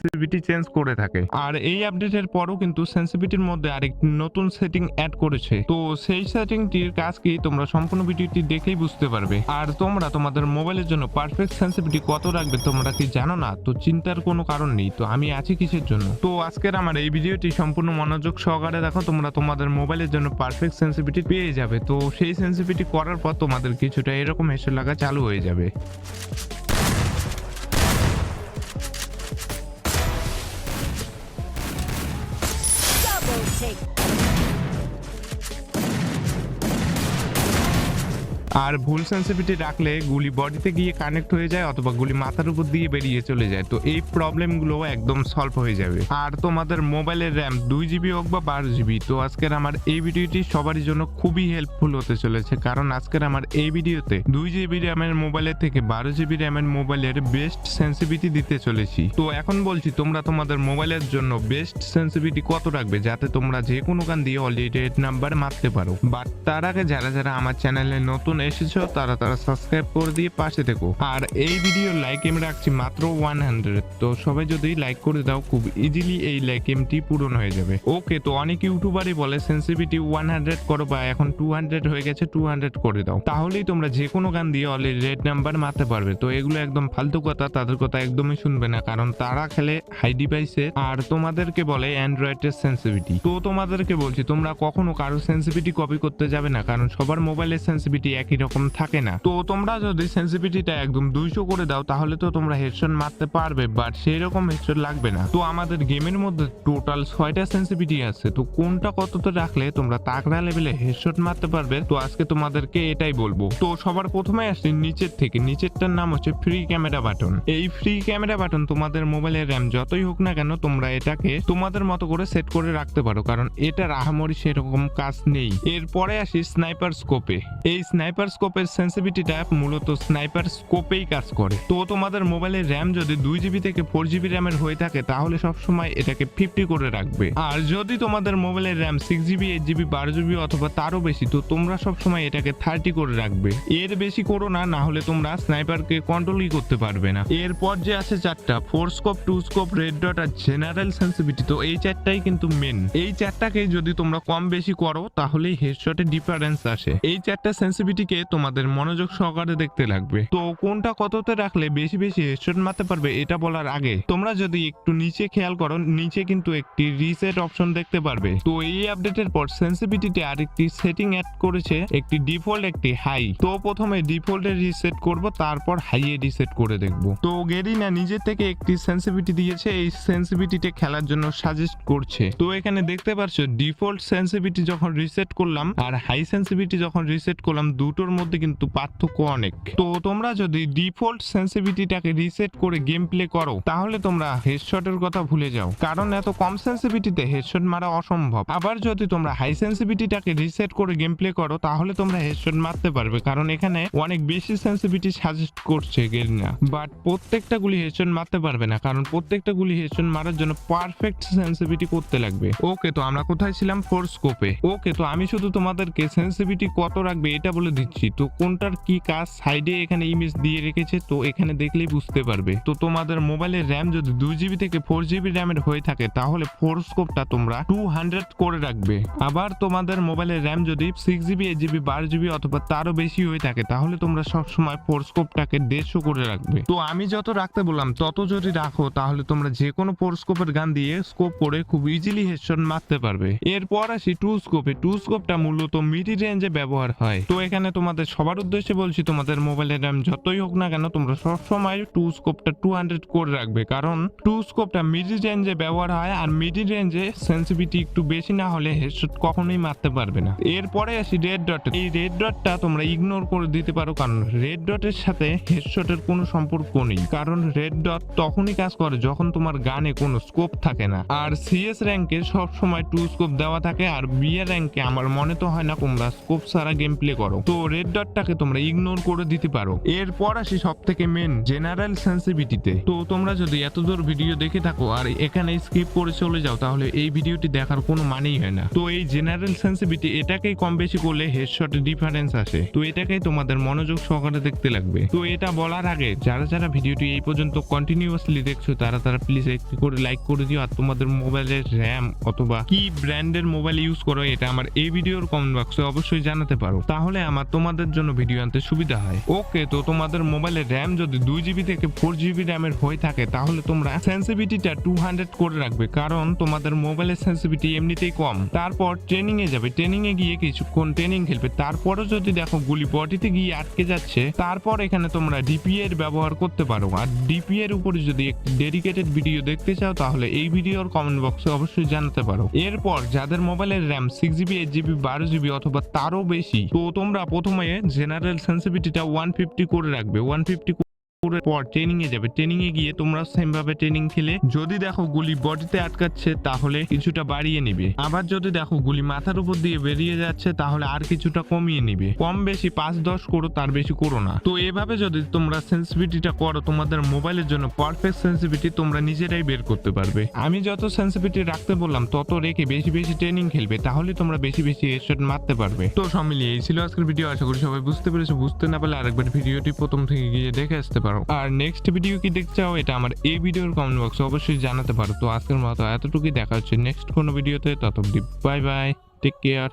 Sensitivity change করে থাকে। আর এই আপডেটের পরও কিন্তু সেন্সিটিভিটির মধ্যে আরেকটি নতুন সেটিং অ্যাড করেছে। তো সেই সেটিংটির কাজ কি তোমরা সম্পূর্ণ ভিডিওটি দেখেই বুঝতে পারবে। আর তোমরা তোমাদের মোবাইলের জন্য পারফেক্ট সেন্সিটিভিটি কত রাখবে তোমরা কি জানো না? তো চিন্তার কোনো কারণ নেই। তো আমি আছি কিসের জন্য? তো আজকের আমার এই ভিডিওটি সম্পূর্ণ মনোযোগ সহকারে দেখো, তোমরা তোমাদের মোবাইলের জন্য পারফেক্ট সেন্সিটিভিটি পেয়ে যাবে। তো সেই সেন্সিটিভিটি করার পর তোমাদের কিছুটা এরকম হেডশট লাগা চালু হয়ে যাবে। Double take. আর ভুল সেন্সিটিভিটি রাখলে গুলি বডিতে গিয়ে কানেক্ট হয়ে যায় অথবা গুলি মাথার উপর দিয়ে বেরিয়ে চলে যায়। তো এই প্রবলেমগুলো একদম সলভ হয়ে যাবে। আর তোমাদের মোবাইলের র্যাম 2GB হোক বা 12GB, তো আজকের আমার এই ভিডিওটি সবারই জন্য খুবই হেল্পফুল হতে চলেছে, কারণ আজকের আমার এই ভিডিওতে 2GB র্যামের মোবাইলের থেকে 12GB র্যামের মোবাইলের বেস্ট সেন্সিটিভিটি দিতে চলেছি। তো এখন বলছি তোমরা তোমাদের মোবাইলের জন্য বেস্ট সেন্সিটিভিটি কত রাখবে যাতে তোমরা যে কোনো গান দিয়ে অলরেডি 8 নাম্বার মারতে পারো। বাট তার আগে যারা আমার চ্যানেলে নতুন এসেছো তারা সাবস্ক্রাইব করে দিয়ে পাশে থেকো। আর এই ভিডিও লাইক এম রাখছি মাত্র 100। তো সবাই যদি লাইক করে দাও খুব ইজিলি এই লাইক এমটি পূরণ হয়ে যাবে। ওকে, তো অনেক ইউটিউবারই বলে সেন্সিটিভিটি 100 করো বা এখন 200 হয়ে গেছে 200 করে দাও, তাহলেই তোমরা যে কোনো গান দিয়ে অলরেডি রেড নাম্বার মারতে পারবে। তো এগুলো একদম ফালতু কথা, তাদের কথা একদমই শুনবে না, কারণ তারা খেলে হাই ডিভাইসে আর তোমাদেরকে বলে অ্যান্ড্রয়েডের সেন্সিটিভিটি। তো তোমাদেরকে বলছি তোমরা কখনো কারো সেন্সিটিভিটি কপি করতে যাবে না, কারণ সবার মোবাইলের সেন্সিটিভিটি একই রকম থাকে না। তো তোমরা যদি সেন্সিটিভিটিটা একদম 200 করে দাও তাহলে তো তোমরা হেডশট মারতে পারবে, বাট সেই রকম হেডশট লাগবে না। তো আমাদের গেমের মধ্যে টোটাল 6টা সেন্সিটিভিটি আছে, তো কোনটা কততে রাখলে তোমরা তাগড়া লেভেলে হেডশট মারতে পারবে, তো আজকে তোমাদেরকে এটাই বলবো। তো সবার প্রথমে আসছি নিচের থেকে। নিচেরটার নাম হচ্ছে ফ্রি ক্যামেরা বাটন। এই ফ্রি ক্যামেরা বাটন তোমাদের মোবাইলের র্যাম যতই হোক না কেন তোমরা এটাকে তোমাদের মতো করে সেট করে রাখতে পারো, কারণ এটার আহামরি সেরকম কাজ নেই। এরপরে আসি স্নাইপার স্কোপে। এই স্নাইপার স্কোপের সেন্সিটিভিটিটা মূলত স্নাইপার স্কোপেই কাজ করে। তো তোমাদের মোবাইলের র্যাম যদি 2GB থেকে 4GB র্যামের হয়ে থাকে তাহলে সবসময় এটাকে 50 করে রাখবে। আর যদি তোমাদের মোবাইলের র্যাম 6GB 8GB 12GB অথবা তারও বেশি, তো তোমরা সবসময় এটাকে 30 করে রাখবে। এর বেশি করো না, না হলে তোমরা স্নাইপারকে কন্ট্রোলই করতে পারবে না। এরপর যে আছে 4টা 4 স্কোপ 2 স্কোপ রেড ডট আর জেনারেল সেন্সিটিভিটি। তো এই 4টাই কিন্তু মেন। এই 4টাকে যদি তোমরা কম বেশি করো তাহলেই হেডশটে ডিফারেন্স আসে। এই 4টা সেন্সিটিভিটিকে তোমাদের মনোযোগ সহকারে দেখতে লাগবে। তো কোনটা কততে রাখলে বেশি বেশি হেডশট মারতে পারবে এটা বলার আগে তোমরা যদি একটু নিচে খেয়াল করো, নিচে কিন্তু একটি রিসেট অপশন দেখতে পারবে। তো এই আপডেটের পর সেন্সিটিভিটিতে আরেকটি সেটিং অ্যাড করেছে, একটি ডিফল্ট একটি হাই। তো প্রথমে ডিফল্টে রিসেট করব, তারপর হাইয়ে রিসেট করে দেখব। তো গেরিনা নিজে থেকে একটি সেন্সিটিভিটি দিয়েছে, এই সেন্সিটিভিটিতে খেলার জন্য সাজেস্ট করছে। তো এখানে দেখতে পাচ্ছ ডিফল্ট সেন্সিটিভিটি যখন রিসেট করলাম আর হাই সেন্সিটিভিটি যখন রিসেট করলাম দুটোর মধ্যে কিন্তু পার্থক্য অনেক। তো তোমরা যদি ডিফল্ট সেন্সিটিভিটিটাকে রিসেট করে গেম প্লে করো তাহলে তোমরা হেডশটের কথা ভুলে যাও, কারণ এত কম সেন্সিটিভিটিতে হেডশট মারা অসম্ভব। আবার যদি তোমরা হাই সেন্সিটিভিটিটাকে রিসেট করে গেম প্লে করো তাহলে তোমরা হেডশট মারতে পারবে, কারণ এখানে অনেক বেশি সেন্সিটিভিটি সাজেস্ট করছে গেরিনা। বাট প্রত্যেকটা গুলি হেডশট মারতে পারবে না, কারণ প্রত্যেকটা গুলি হেডশট মারার জন্য পারফেক্ট সেন্সিটিভিটি করতে লাগবে। ওকে, তো আমরা কোথায় ছিলাম? 4 স্কোপে। ওকে, তো আমি শুধু তোমাদেরকে সেন্সিটিভিটি কত রাখবে এটা বলে দিচ্ছি। তো কোনটার কি কাজ সাইডে এখানে ইমেজ দিয়ে রেখেছে, তো এখানে দেখলেই বুঝতে পারবে। তো তোমাদের মোবাইলের র্যাম যদি 2GB থেকে 4GB র্যামের হয়ে থাকে তাহলে 4 স্কোপটা তোমরা 200 করে রাখবে। আবার তোমাদের মোবাইলের র্যাম যদি 6GB 8GB 12GB অথবা তারও বেশি হয়ে থাকে তাহলে তোমরা সবসময় 4 স্কোপটাকে 150 করে রাখবে। তো আমি যত রাখতে বললাম তত যদি রাখো তাহলে তোমরা যে কোনো 4 স্কোপের গান দিয়ে স্কোপ করে খুব ইজিলি হেডশট মারতে পারবে। এরপর আসি 2 স্কোপে। 2 স্কোপটা মূলত মিড রেঞ্জে ব্যবহার হয়। তো এখানে তোমাদের সবার উদ্দেশ্যে বলছি তোমাদের মোবাইলের র্যাম যতই হোক না কেন তোমরা সবসময় 2 স্কোপটা 200 করে রাখবে, কারণ 2 স্কোপটা মিড রেঞ্জে ব্যবহার হয় আর মিড রেঞ্জে সেন্সিটিভিটি একটু বেশি না হলে হেডশট কখনোই মারতে পারবে না। এরপরে আসি রেড ডট। এই রেড ডটটা তোমরা ইগনোর করে দিতে পারো, কারণ রেড ডটের সাথে হেডশটের কোনো সম্পর্ক নেই, কারণ রেড ডট তখনই কাজ করে যখন তোমার গানে কোনো স্কোপ থাকে না। আর সিএস র্যাঙ্কে সব সময় 2 স্কোপ দেওয়া থাকে, আর বিএ র্যাঙ্কে আমার মনে তো হয় না তোমরা স্কোপ ছাড়া গেম প্লে করো। তো রেড ডটটাকে তোমরা ইগনোর করে দিতে পারো। এরপর আসি সব থেকে মেন জেনারেল সেন্সিটিভিটিতে। তো তোমরা যদি এতদূর ভিডিও দেখে থাকো আর এখানে স্কিপ করে চলে যাও তাহলে এই ভিডিওটি দেখার কোনো মানেই হয় না। তো এই জেনারেল সেন্সিটিভিটি এটাকেই কম বেশি করলে হেডশটে ডিফারেন্স আসে, তো এটাকেই তোমাদের মনোযোগ সহকারে দেখতে লাগবে। তো এটা বলার আগে যারা ভিডিওটি এই পর্যন্ত কন্টিনিউয়াসলি দেখছো তারা প্লিজ একটু করে লাইক করে দিও। আর তোমাদের মোবাইলের র্যাম অথবা কি ব্র্যান্ডের মোবাইল ইউজ করো এটা আমার এই ভিডিওর কমেন্ট বক্সে অবশ্যই জানাতে পারো, তাহলে আমার তোমাদের জন্য ভিডিও আনতে সুবিধা হয়। ওকে, তো তোমাদের মোবাইলের র্যাম যদি 2GB থেকে 4GB র্যামের হয়ে থাকে তাহলে তোমরা সেন্সিটিভিটিটা 200 করে রাখবে, কারণ তোমাদের মোবাইলের সেন্সিটিভিটি এমনিতেই কম। তারপর ট্রেনিং এ যাবে, ট্রেনিং এ গিয়ে কিছুক্ষণ ট্রেনিং খেলবে, তারপরও যদি দেখো গুলি বডিতে গিয়ে আটকে যাচ্ছে তারপর এখানে তোমরা ডিপিএ এর ব্যবহার করতে পারো। আর ডিপিএ এর উপরে যদি একটি ডেডিকেটেড ভিডিও দেখতে চাও তাহলে এই ভিডিওর কমেন্ট বক্সে অবশ্যই জানাতে পারো। এরপর যাদের মোবাইলের র্যাম 6GB 8GB 12GB অথবা তারও বেশি, তো তোমরা প্রথমে জেনারেল সেন্সিটিভিটিটা 150 করে রাখবে। 150 পর ট্রেনিং এ যাবে, ট্রেনিং এ গিয়ে তোমরা সেম ভাবে ট্রেনিং খেলে যদি দেখো গুলি বডিতে আটকাচ্ছে তাহলে কিছুটা বাড়িয়ে নিবে, আবার যদি দেখো গুলি মাথার উপর দিয়ে বেরিয়ে যাচ্ছে তাহলে আর কিছুটা কমিয়ে নিবে। কম বেশি 5-10 করো, তার বেশি করো না। তো এভাবে যদি তোমরা সেন্সিটিভিটিটা করো তোমাদের মোবাইলের জন্য পারফেক্ট সেন্সিটিভিটি তোমরা নিজেরাই বের করতে পারবে। আমি যত সেন্সিটিভিটি রাখতে বললাম তত রেখে বেশি ট্রেনিং খেলবে, তাহলে তোমরা বেশি হেডশট মারতে পারবে। তো সব মিলিয়ে এই ছিল আজকের ভিডিও, আশা করি সবাই বুঝতে পেরেছো। বুঝতে না পারলে আরেকবার ভিডিওটি প্রথম থেকে গিয়ে দেখে আসতে পারো। আর নেক্সট ভিডিও কি দেখতে চাও এটা আমার এই ভিডিওর কমেন্ট বক্সে অবশ্যই জানাতে পারো। তো আজকের মতো এতটুকুই, দেখা হচ্ছে নেক্সট কোনো ভিডিওতে, ততক্ষণ বাই বাই, টেক কেয়ার।